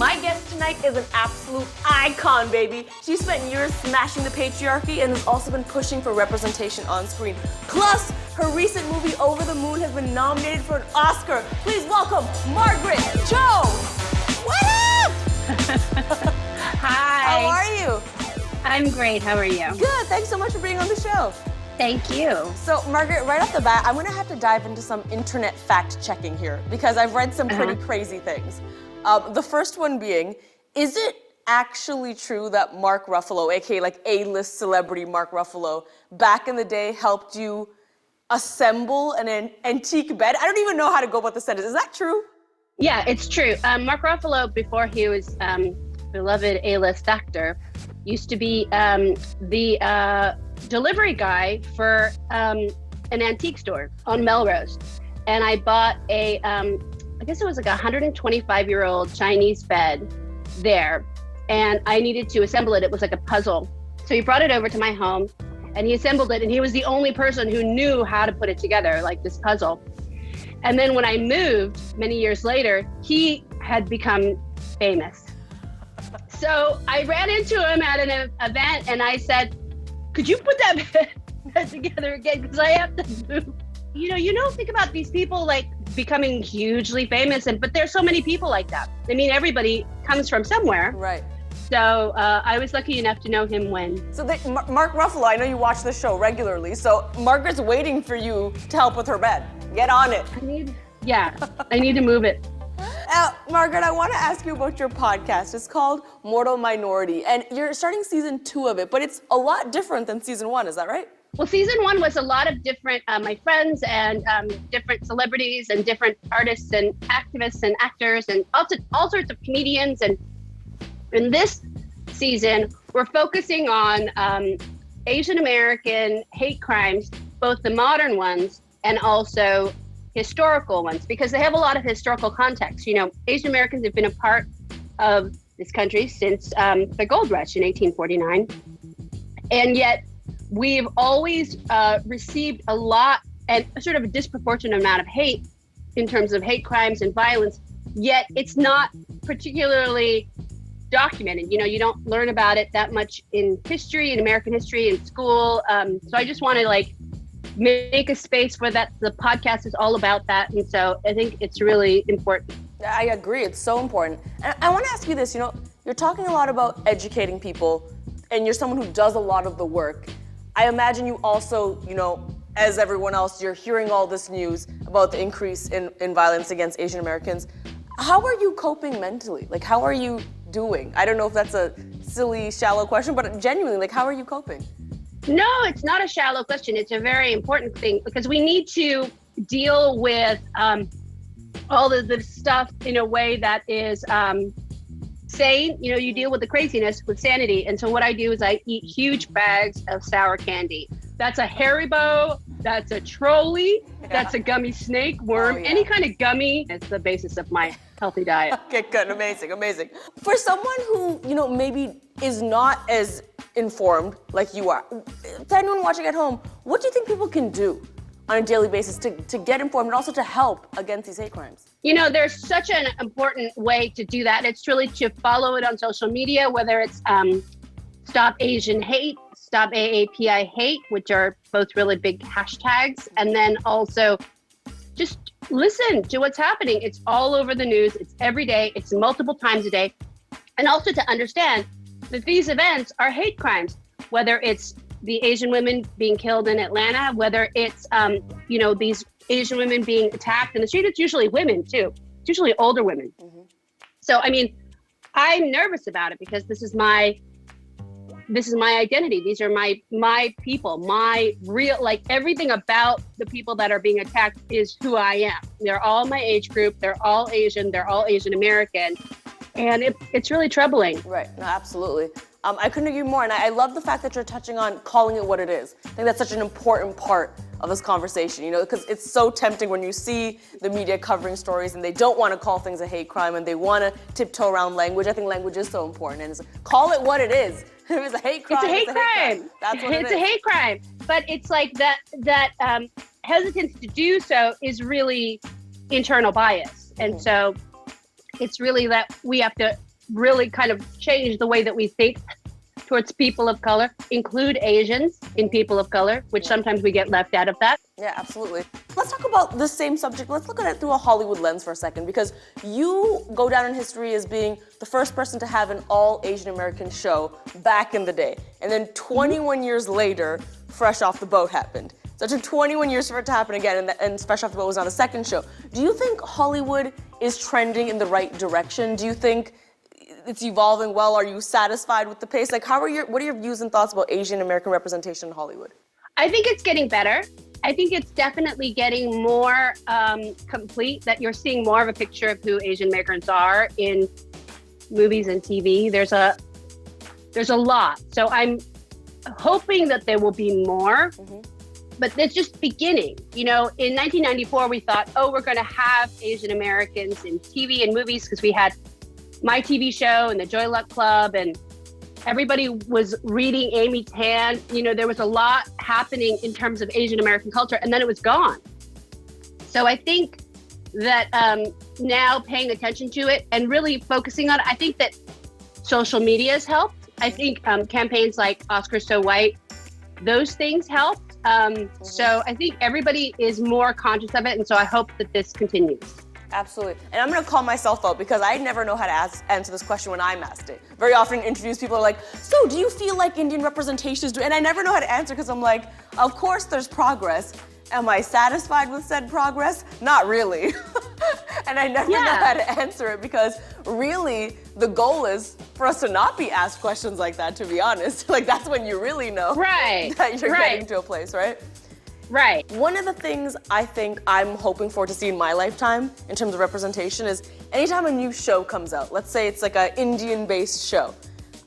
My guest tonight is an absolute icon, baby. She spent years smashing the patriarchy and has also been pushing for representation on screen. Plus, her recent movie, Over the Moon, has been nominated for an Oscar. Please welcome Margaret Cho. What up? Hi. How are you? I'm great. How are you? Good. Thanks so much for being on the show. Thank you. So, Margaret, right off the bat, I'm going to have to dive into some internet fact-checking here because I've read some pretty crazy things. The first one being, is it actually true that Mark Ruffalo, aka like A-list celebrity Mark Ruffalo, back in the day helped you assemble an antique bed? I don't even know how to go about the sentence. Is that true? Yeah, it's true. Mark Ruffalo, before he was beloved A-list actor, used to be the delivery guy for an antique store on Melrose. And I bought I guess it was like a 125-year-old Chinese bed there. And I needed to assemble it. It was like a puzzle. So he brought it over to my home and he assembled it. And he was the only person who knew how to put it together, like this puzzle. And then when I moved many years later, he had become famous. So I ran into him at an event and I said, could you put that bed together again? Because I have to move. You don't think about these people like becoming hugely famous, but there's so many people like that. I mean, everybody comes from somewhere. Right. So I was lucky enough to know him when. So Mark Ruffalo, I know you watch the show regularly, so Margaret's waiting for you to help with her bed. Get on it. I need to move it. Margaret, I want to ask you about your podcast. It's called Mortal Minority, and you're starting season 2 of it, but it's a lot different than season 1, is that right? Well, season 1 was a lot of different, my friends and different celebrities and different artists and activists and actors and all sorts of comedians. And in this season, we're focusing on Asian American hate crimes, both the modern ones and also historical ones, because they have a lot of historical context. Asian Americans have been a part of this country since the gold rush in 1849. And yet we've always received a lot and sort of a disproportionate amount of hate in terms of hate crimes and violence, yet it's not particularly documented. You don't learn about it that much in history, in American history, in school. So I just want to make a space where the podcast is all about that. And so I think it's really important. I agree, it's so important. And I want to ask you this, you're talking a lot about educating people and you're someone who does a lot of the work. I imagine you also, as everyone else, you're hearing all this news about the increase in violence against Asian Americans. How are you coping mentally? How are you doing? I don't know if that's a silly, shallow question, but genuinely, how are you coping? No, it's not a shallow question. It's a very important thing because we need to deal with all of the stuff in a way that is sane. You deal with the craziness with sanity. And so what I do is I eat huge bags of sour candy. That's a Haribo, that's a Trolley, that's a gummy snake, worm, any kind of gummy. It's the basis of my healthy diet. Okay, good, amazing. For someone who, maybe is not as informed like you are, to anyone watching at home, what do you think people can do on a daily basis to get informed and also to help against these hate crimes? There's such an important way to do that. It's really to follow it on social media, whether it's Stop Asian Hate, Stop AAPI Hate, which are both really big hashtags. And then also just listen to what's happening. It's all over the news. It's every day. It's multiple times a day. And also to understand that these events are hate crimes, whether it's the Asian women being killed in Atlanta, whether it's, these Asian women being attacked in the street. It's usually women too. It's usually older women. Mm-hmm. So, I'm nervous about it because this is my identity. These are my people, my real, everything about the people that are being attacked is who I am. They're all my age group. They're all Asian. They're all Asian American. And it's really troubling. Right, no, absolutely. I couldn't agree more. And I love the fact that you're touching on calling it what it is. I think that's such an important part of this conversation, because it's so tempting when you see the media covering stories and they don't want to call things a hate crime and they want to tiptoe around language. I think language is so important. And call it what it is. If it's a hate crime, it's a hate crime. That's what it is. It's a hate crime. But it's that hesitance to do so is really internal bias. And so it's really that we have to really kind of changed the way that we think towards people of color, include Asians in people of color, which sometimes we get left out of that. Yeah, absolutely. Let's talk about the same subject. Let's look at it through a Hollywood lens for a second, because you go down in history as being the first person to have an all Asian American show back in the day. And then 21 years later, Fresh Off the Boat happened. So it took 21 years for it to happen again, and Fresh Off the Boat was on the second show. Do you think Hollywood is trending in the right direction? Do you think it's evolving well? Are you satisfied with the pace? Like, what are your views and thoughts about Asian American representation in Hollywood? I think it's getting better. I think it's definitely getting more complete, that you're seeing more of a picture of who Asian Americans are in movies and TV. There's a lot. So I'm hoping that there will be more, but it's just beginning. You know, in 1994, we thought, oh, we're going to have Asian Americans in TV and movies because we had My TV Show and the Joy Luck Club, and everybody was reading Amy Tan. You know, there was a lot happening in terms of Asian American culture, and then it was gone. So I think that now paying attention to it and really focusing on it, I think that social media has helped. I think campaigns like Oscars So White, those things helped. So I think everybody is more conscious of it, and so I hope that this continues. Absolutely. And I'm going to call myself out because I never know how to answer this question when I'm asked it. Very often in interviews, people are like, so do you feel like Indian representation is doing, and I never know how to answer because I'm like, of course there's progress. Am I satisfied with said progress? Not really. And I never know how to answer it because really the goal is for us to not be asked questions like that, to be honest. Like, that's when you really know that you're getting to a place, right? Right. One of the things I think I'm hoping for to see in my lifetime in terms of representation is anytime a new show comes out, let's say it's like an Indian-based show,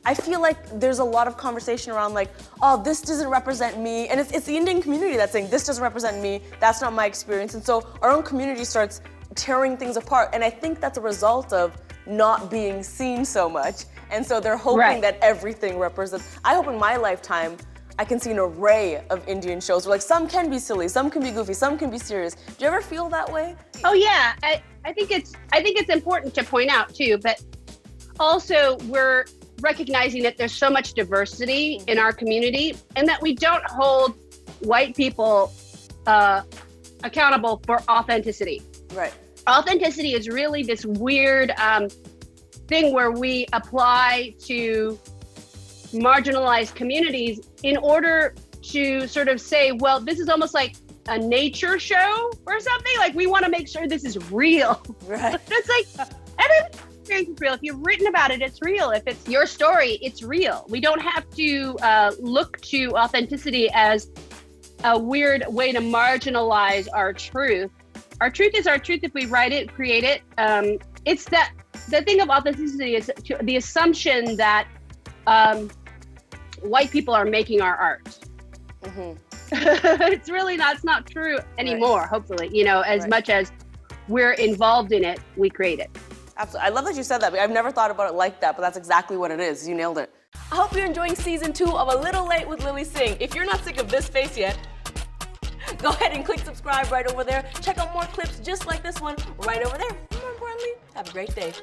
I feel like there's a lot of conversation around like, oh, this doesn't represent me. And it's the Indian community that's saying, this doesn't represent me, that's not my experience. And so our own community starts tearing things apart. And I think that's a result of not being seen so much. And so they're hoping that everything represents. I hope in my lifetime, I can see an array of Indian shows where like some can be silly, some can be goofy, some can be serious. Do you ever feel that way? Oh yeah, I think it's important to point out too, but also we're recognizing that there's so much diversity in our community and that we don't hold white people accountable for authenticity. Right. Authenticity is really this weird thing where we apply to marginalized communities in order to sort of say, well, this is almost like a nature show or something. Like, we want to make sure this is real. Right. It's like, everything is real. If you've written about it, it's real. If it's your story, it's real. We don't have to look to authenticity as a weird way to marginalize our truth. Our truth is our truth if we write it, create it. It's that the thing of authenticity is the assumption that white people are making our art. It's really not, it's not true anymore, hopefully, you know, as much as we're involved in it, we create it. Absolutely. I love that you said that. I've never thought about it like that, but that's exactly what it is. You nailed it. I hope you're enjoying season 2 of A Little Late with Lilly Singh. If you're not sick of this face yet, go ahead and click subscribe right over there. Check out more clips just like this one right over there. And more importantly, have a great day.